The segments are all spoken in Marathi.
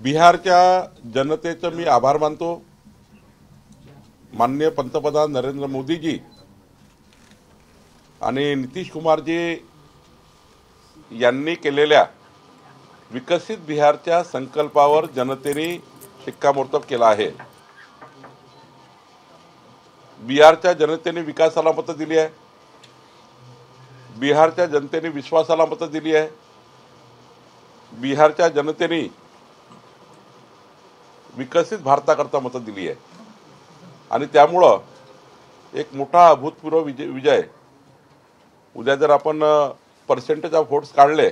बिहारच्या जनतेचं मी आभार मानतो। माननीय पंतप्रधान नरेंद्र मोदीजी आणि नितीश कुमारजी यांनी केलेल्या विकसित बिहारच्या संकल्पावर जनतेने शिक्कामोर्तब केला आहे। बिहारच्या जनतेने विकासाला मत दिली आहे, बिहारच्या जनतेने विश्वासाला मत दिली आहे, बिहारच्या जनतेने विकसित भारताकरता मत दिली आहे आणि त्यामुळे एक मोठा अभूतपूर्व विजय उद्या जर आपण पर्सेंटेज ऑफ वोट्स काढले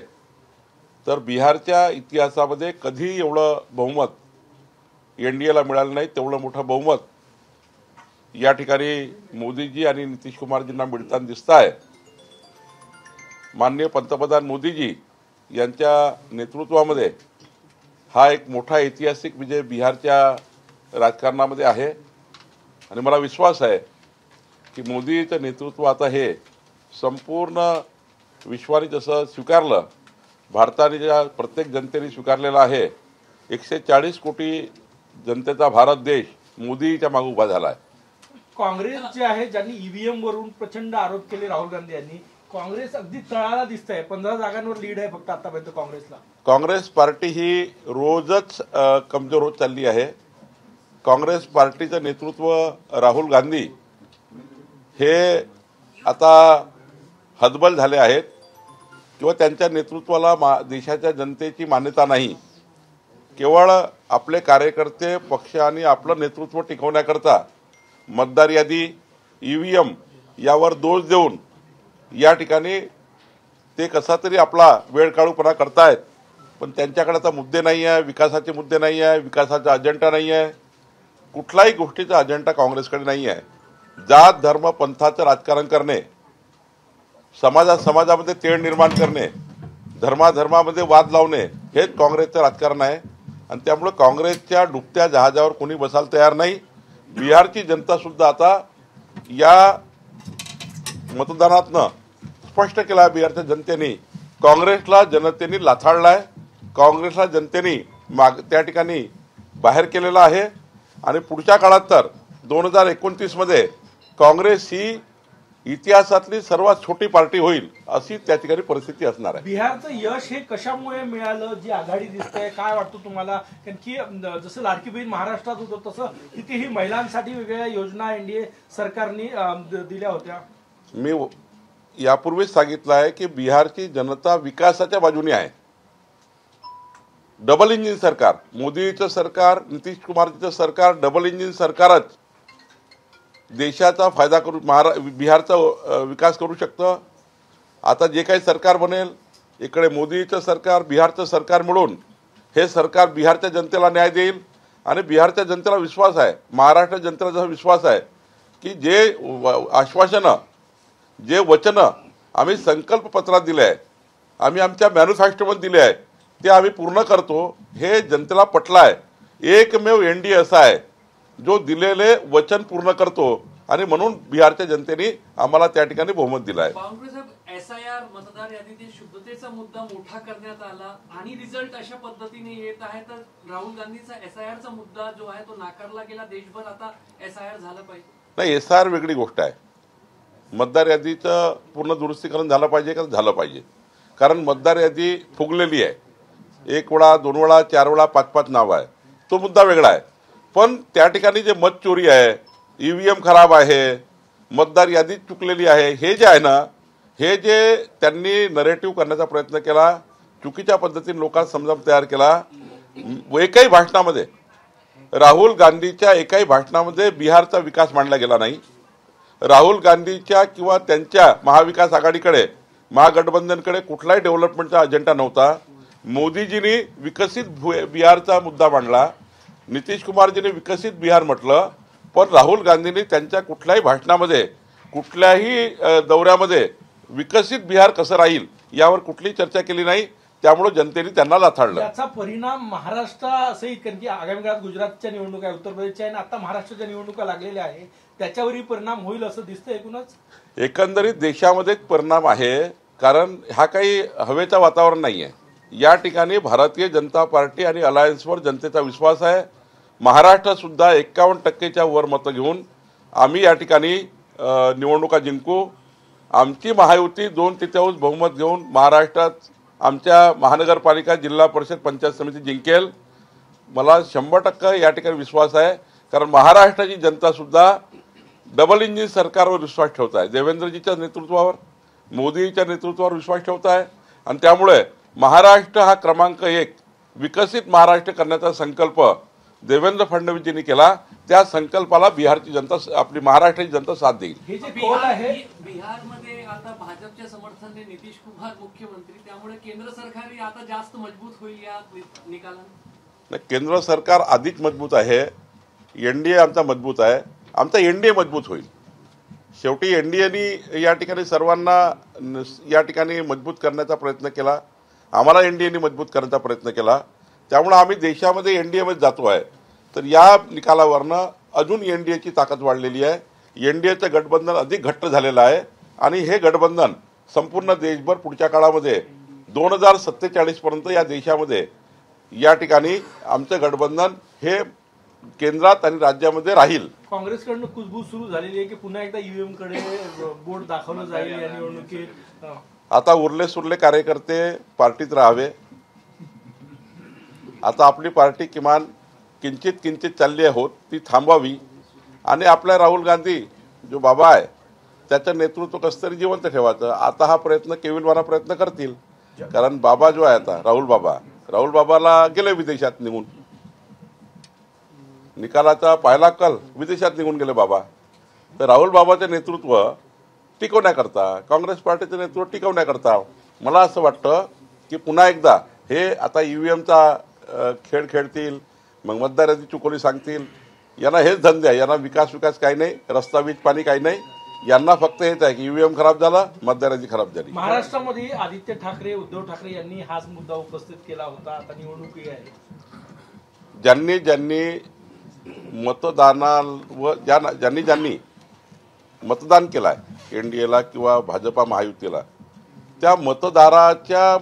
तर बिहारच्या इतिहासामध्ये कधी एवढं बहुमत एनडीएला मिळालं नाही, तेवढं मोठं बहुमत या ठिकाणी मोदीजी आणि नितीश कुमारजींना मिळताना दिसत आहे। माननीय पंतप्रधान मोदीजी यांच्या नेतृत्वामध्ये हा एक मोठा ऐतिहासिक विजय बिहारच्या राजकारणामध्ये आहे आणि मला विश्वास आहे की मोदीचं नेतृत्व आता हे संपूर्ण विश्वाने जसं स्वीकारलं, भारताने ज्या प्रत्येक जनतेने स्वीकारलेला आहे, 140 कोटी जनतेचा भारत देश मोदीच्या मागे उभा झाला आहे। काँग्रेस जे आहे ज्यांनी ईव्हीएम वरून प्रचंड आरोप केले राहुल गांधी यांनी, काँग्रेस अगदी तळाला दिसतंय। 15 जागांवर लीड आहे फक्त आतापर्यंत काँग्रेसला। काँग्रेस पार्टी ही रोजच कमजोर होत चालली आहे। काँग्रेस पार्टीचं नेतृत्व राहुल गांधी हे आता हतबल झाले आहेत किंवा त्यांच्या नेतृत्वाला देशाच्या जनतेची मान्यता नाही। केवळ आपले कार्यकर्ते पक्ष आणि आपलं नेतृत्व टिकवण्याकरता मतदार यादी ईव्हीएम यावर दोष देऊन या ठिकाणी ते कसा तरी आपला वेळकाळूपणा करतायत, पण त्यांच्याकडे आता मुद्दे नाही आहे, विकासाचे मुद्दे नाही आहे, विकासाचा अजेंडा नाही आहे, कुठल्याही गोष्टीचा अजेंडा काँग्रेसकडे नाही आहे। जात धर्म पंथाचं राजकारण करणे, समाजामध्ये तेढ निर्माण करणे, धर्मामध्ये वाद लावणे हेच काँग्रेसचं राजकारण आहे आणि त्यामुळे काँग्रेसच्या डुबत्या जहाजावर कोणी बसायला तयार नाही। बिहारची जनता सुद्धा आता या मतदानातनं स्पष्ट केला, बिहारच्या जनतेने काँग्रेसला जनतेने लाथाडलाय, काँग्रेसला जनतेने त्या ठिकाणी बाहेर केलेला आहे आणि पुढच्या काळात तर 2029 मध्ये काँग्रेस ही इतिहासातली सर्वात छोटी पार्टी होईल अशी त्या ठिकाणी परिस्थिती असणार आहे। बिहारचं यश हे कशामुळे मिळालं, जी आघाडी दिसते, काय वाटतं तुम्हाला? कारण की जसं लाडकी बहीण महाराष्ट्रात होतं तसं तिथेही महिलांसाठी वेगवेगळ्या योजना एनडीए सरकारने दिल्या होत्या। मी यापूर्वीच सांगितलं आहे की बिहारची जनता विकासाच्या बाजूने आहे। डबल इंजिन सरकार, मोदीचं सरकार, नितीश कुमारचं सरकार, डबल इंजिन सरकारच देशाचा फायदा करू, बिहारचा विकास करू शकतं। आता जे काही सरकार बनेल, इकडे मोदीचं सरकार, बिहारचं सरकार मिळून हे सरकार बिहारच्या जनतेला न्याय देईल आणि बिहारच्या जनतेला विश्वास आहे, महाराष्ट्र जनतेला जसा विश्वास आहे की जे आश्वासनं, जे वचनं आम्ही संकल्प पत्रात दिले आहे, आम्ही आमच्या मॅन्युफॅक्चरमध्ये दिले आहे, ते आम्ही पूर्ण करतो हे जनतेला पटलं आहे। एकमेव एनडीए असा आहे जो दिलेले वचन पूर्ण करतो आणि म्हणून बिहारच्या जनतेने आम्हाला त्या ठिकाणी बहुमत दिलं आहे। काँग्रेस एसआयआर मतदार यादीतील शुद्धतेचा मुद्दा मोठा करण्यात आला आणि रिझल्ट अशा पद्धतीने येत आहे, तर राहुल गांधीचा एसआयआरचा मुद्दा जो आहे तो नाकारला गेला। देशभर आता एसआयआर झालं पाहिजे। नाही, एसआयआर वेगळी गोष्ट आहे, मतदार यादीचं पूर्ण दुरुस्तीकरण झालं पाहिजे का? झालं पाहिजे, कारण मतदार यादी फुगलेली आहे, 1 वेळा 2 वेळा 4 वेळा 5-5 नाव आहे, तो मुद्दा वेगळा आहे। पण त्या ठिकाणी जे मत चोरी आहे, ईव्हीएम खराब आहे, मतदार यादी चुकलेली आहे, हे जे आहे ना, हे जे त्यांनी नरेटिव्ह करण्याचा प्रयत्न केला, चुकीच्या पद्धतीने लोकांना समजावून तयार केला। एकही भाषणामध्ये, राहुल गांधीच्या एकाही भाषणामध्ये बिहारचा विकास मांडला गेला नाही। राहुल गांधीच्या किंवा त्यांच्या महाविकास आघाडीकडे, महागठबंधनकडे कुठलाही डेव्हलपमेंटचा अजेंडा नव्हता। मोदीजींनी विकसित बिहारचा मुद्दा मांडला, नितीश कुमारजींनी विकसित बिहार म्हटलं, पण राहुल गांधींनी त्यांच्या कुठल्याही भाषणामध्ये, कुठल्याही दौऱ्यामध्ये विकसित बिहार कसं राहील यावर कुठलीही चर्चा केली नाही। त्यामुळे जनतेने त्यांना लाथाडलं। याचा परिणाम महाराष्ट्रासही, कारण की आगामी काळात गुजरातच्या निवडणुका, उत्तर प्रदेशच्या आणि आता महाराष्ट्राच्या निवडणुका लागलेल्या आहे, त्याच्यावरही परिणाम होईल असं दिसतं एकूणच। एकंदरीत देशामध्ये परिणाम आहे, कारण हा काही हवेचा वातावरण नाही आहे। या ठिकाणी भारतीय जनता पार्टी आणि अलायन्सवर जनतेचा विश्वास आहे. महाराष्ट्रात सुद्धा 51% वर मतं घेऊन आम्ही या ठिकाणी निवडणुका जिंकू. आमची महायुती 2/3 बहुमत घेऊन महाराष्ट्रात आमच्या महानगरपालिका, जिल्हा परिषद, पंचायत समिती जिंकेल. मला 100% या ठिकाणी विश्वास आहे. कारण महाराष्ट्राची जनता सुद्धा डबल इंजिन सरकारवर विश्वास ठेवत आहे. देवेंद्रजीच्या नेतृत्वावर, मोदीच्या नेतृत्वावर विश्वास ठेवत आहे. आणि त्यामुळे महाराष्ट्र हा क्रमांक 1 विकसित महाराष्ट्र करण्याचा संकल्प देवेंद्र फडणवीसजींनी केला. त्या संकल्पाला बिहारची जनता, आपली महाराष्ट्राची जनता साथ देईल. हे जे कौल आहे, बिहारमध्ये आता भाजपच्या समर्थनाने नितीश कुमार मुख्यमंत्री, त्यामुळे केंद्र सरकार आता जास्त मजबूत होईल या निकालाने. केंद्र सरकार आधीच मजबूत आहे. एनडीए आमचा मजबूत आहे. आमचा एनडीए मजबूत होईल. शेवटी एनडीएनी या ठिकाणी सर्वांना या ठिकाणी मजबूत करण्याचा प्रयत्न केला. आम्हाला एनडीएनी मजबूत करण्याचा प्रयत्न केला. त्यामुळे आम्ही देशामध्ये एनडीएमध्ये जातो आहे. तर या निकालावरनं अजून एनडीएची ताकद वाढलेली आहे. एनडीएचं गठबंधन अधिक घट्ट झालेलं आहे. आणि हे गठबंधन संपूर्ण देशभर पुढच्या काळामध्ये 2047 पर्यंत या देशामध्ये या ठिकाणी आमचं गठबंधन हे केंद्रात आणि राज्यामध्ये राहील. काँग्रेसकडनं कुजबूज सुरू झालेली आहे की पुन्हा एकदा ईव्हीएम कडे बोट दाखवलं जाईल या निवडणुकीत. आता उरले सुरले कार्यकर्ते पार्टीत राहावे. आता आपली पार्टी किमान किंचित चालली आहोत ती थांबवावी. आणि आपल्या राहुल गांधी जो बाबा आहे त्याचं नेतृत्व कसं तरी जिवंत ठेवायचं. आता हा प्रयत्न केविलवाना प्रयत्न करतील. कारण बाबा जो आहे आता राहुल बाबाला गेले विदेशात निघून. निकालाचा पहिला कल विदेशात निघून गेले बाबा. तर राहुल बाबाचे नेतृत्व टिकवण्याकरता, काँग्रेस पार्टीचं नेतृत्व टिकवण्याकरता मला असं वाटतं की पुन्हा एकदा हे आता ईव्हीएमचा खेळ खेळतील. मग मतदार यादी चुकवली सांगतील. यांना हेच धंदे आहे. यांना विकास काही नाही, रस्ता, वीज, पाणी काही नाही. यांना फक्त हेच आहे की ईव्हीएम खराब झाला, मतदार यादी खराब झाली. महाराष्ट्रामध्ये आदित्य ठाकरे, उद्धव ठाकरे यांनी हाच मुद्दा उपस्थित केला होता. आता निवडणूक आहे. ज्यांनी ज्यांनी मतदान केलाय एनडीएला किंवा भाजपा महायुतीला, त्या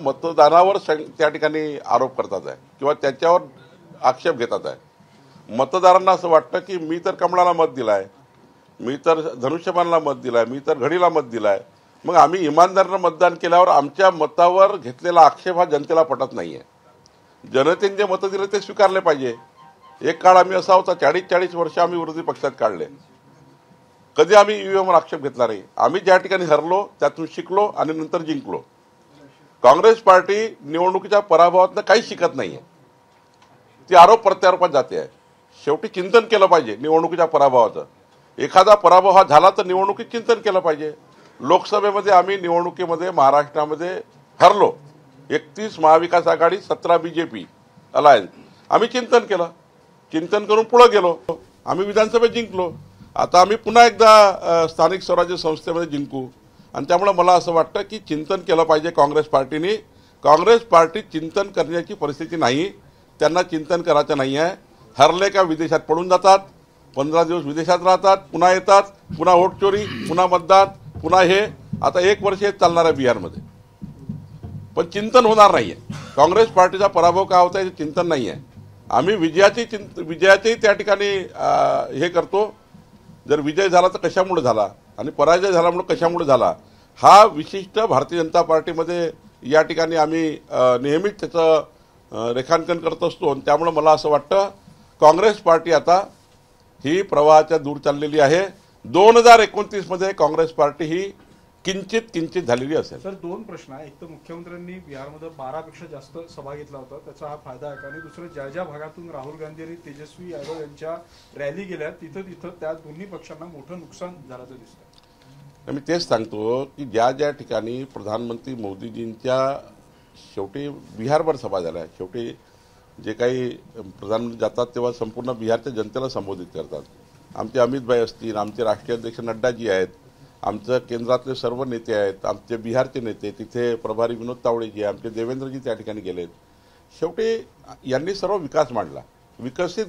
मतदानावर त्या ठिकाणी आरोप करतात आहे किंवा त्याच्यावर आक्षेप घेतात आहे. मतदारांना असं वाटतं की मी तर कमळाला मत दिलाय, मी तर धनुष्यबाणला मत दिलाय, मी तर घडीला मत दिलाय. मग आम्ही इमानदारीनं मतदान केल्यावर आमच्या मतावर घेतलेला आक्षेप हा जनतेला पटत नाहीये. जनतेने जे मतं दिले ते स्वीकारले पाहिजे. एक काळ आम्ही असा होता, 40 वर्ष आम्ही विरोधी पक्षात काढले. कधी आम्ही ईव्हीएमवर आक्षेप घेतला नाही. आम्ही ज्या ठिकाणी हरलो त्यातून शिकलो आणि नंतर जिंकलो. काँग्रेस पार्टी निवडणुकीच्या पराभवातनं काही शिकत नाहीये. ती आरोप प्रत्यारोपात जाते आहे. शेवटी चिंतन केलं पाहिजे निवडणुकीच्या पराभवाचं. एखादा पराभव हा झाला तर निवडणुकीत चिंतन केलं पाहिजे. लोकसभेमध्ये आम्ही निवडणुकीमध्ये महाराष्ट्रामध्ये हरलो. 31 महाविकास आघाडी, 17 बीजेपी अलायन्स. आम्ही चिंतन केलं. चिंतन करून पुढे गेलो. आम्ही विधानसभेत जिंकलो. आता आम्ही पुन्हा एकदा स्थानिक स्वराज्य संस्थेमध्ये जिंकू. आणि त्यामुळे मला असं वाटतं की चिंतन केलं पाहिजे काँग्रेस पार्टीने. काँग्रेस पार्टी चिंतन करण्याची परिस्थिती नाही. त्यांना चिंतन करायचं नाही आहे. हरले का विदेशात पळून जातात, 15 दिवस विदेशात राहतात, पुन्हा येतात, पुन्हा वोट चोरी, पुन्हा मतदान, पुन्हा हे. आता 1 वर्ष हे चालणार आहे बिहारमध्ये. पण चिंतन होणार नाहीये. काँग्रेस पार्टीचा पराभव का होता याचे चिंतन नाही आहे. आम्ही विजयाचेही त्या ठिकाणी हे करतो. जर विजय झाला तर कशामुळे झाला आणि पराजय झाल्यामुळे कशामुळे झाला, हा विशिष्ट भारतीय जनता पार्टीमध्ये या ठिकाणी आम्ही नेहमीच त्याचं रेखांकन करत असतो. आणि त्यामुळे मला असं वाटतं काँग्रेस पार्टी आता ही प्रवाहाच्या दूर चाललेली आहे. 2029 मध्ये काँग्रेस पार्टी ही किंचित झालेली असेल. सर, 2 प्रश्न आहे. एक तर मुख्यमंत्र्यांनी बिहारमध्ये 12 पेक्षा जास्त सभा घेतला होता, त्याचा हा फायदा आहे का? आणि दुसरं, ज्या भागातून राहुल गांधी आणि तेजस्वी यादव यांच्या रॅली गेल्या तिथं त्या दोन्ही पक्षांना मोठं नुकसान झाल्याचं दिसतं. मी तेच सांगतो की ज्या ठिकाणी प्रधानमंत्री मोदीजींच्या शेवटी बिहारभर सभा झाल्या, शेवटी जे काही प्रधानमंत्री जातात तेव्हा संपूर्ण बिहारच्या जनतेला संबोधित करतात. आमचे अमित भाई असतील, आमचे राष्ट्रीय अध्यक्ष नड्डाजी आहेत, आमचं केंद्रातले सर्व नेते आहेत, आमचे बिहारचे नेते, तिथे प्रभारी विनोद तावडेजी आहे, आमचे देवेंद्रजी त्या ठिकाणी गेलेत. शेवटी यांनी सर्व विकास मांडला, विकसित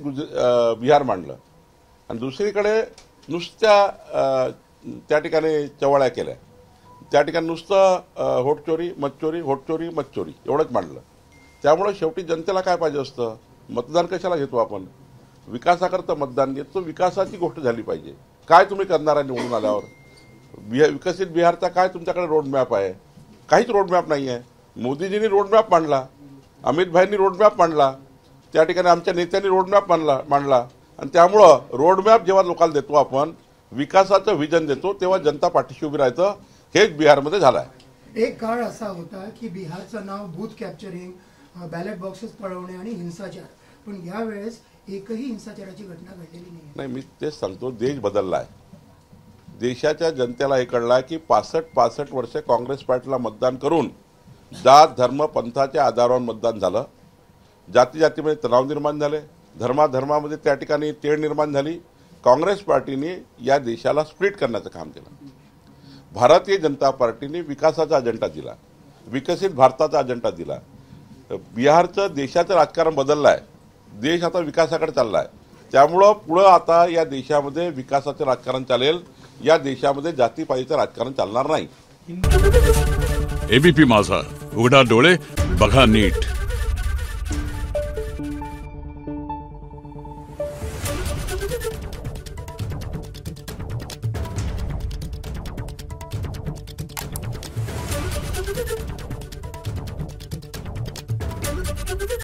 बिहार मांडलं. आणि दुसरीकडे नुसत्या त्या ठिकाणी चवळ्या केल्या. त्या ठिकाणी नुसतं होटचोरी, मतचोरी, होटचोरी, मतचोरी एवढंच मांडलं. त्यामुळे शेवटी जनतेला काय पाहिजे असतं, मतदान कशाला घेतो आपण, विकासाकरता मतदान घेतो, विकासाची गोष्ट झाली पाहिजे. काय तुम्ही करणार आहे निवडून आल्यावर, विकसित बिहारचा काय तुमच्याकडे रोडमॅप आहे, काहीच रोडमॅप नाही आहे. मोदीजींनी रोडमॅप मांडला, अमित भाईंनी रोडमॅप मांडला, त्या ठिकाणी आमच्या नेत्यांनी रोडमॅप मांडला आणि त्यामुळं रोडमॅप जेव्हा लोकांना देतो आपण, विकासाचं व्हिजन देतो, तेव्हा जनता पाठीशी उभी राहायचं. हेच बिहारमध्ये झालं आहे. एक काळ असा होता की बिहारचं नाव बूथ कॅप्चरिंग, बॅलेट बॉक्सेस पळवणे आणि हिंसाचार, पण यावेळेस एकही हिंसाचाराची घटना घडलेली नाही. मी तेच सांगतो, देश बदलला आहे. देशाच्या जनतेला हे कळलं आहे की 65 वर्षे काँग्रेस पार्टीला मतदान करून जात धर्म पंथाच्या आधारावर मतदान झालं. जाती जातीमध्ये तणाव निर्माण झाले, धर्माधर्मामध्ये त्या ठिकाणी तेढ निर्माण झाली. काँग्रेस पार्टीने या देशाला स्प्लिट करण्याचं काम केलं. भारतीय जनता पार्टीने विकासाचा अजेंडा दिला, विकसित भारताचा अजेंडा दिला. बिहारचं देशाचं राजकारण बदललं आहे. देश आता विकासाकडे चालला आहे. त्यामुळं पुढं आता या देशामध्ये विकासाचं राजकारण चालेल. या देशामध्ये जातीपातीचं राजकारण चालणार नाही. एबीपी माझा, उघडा डोळे बघा नीट.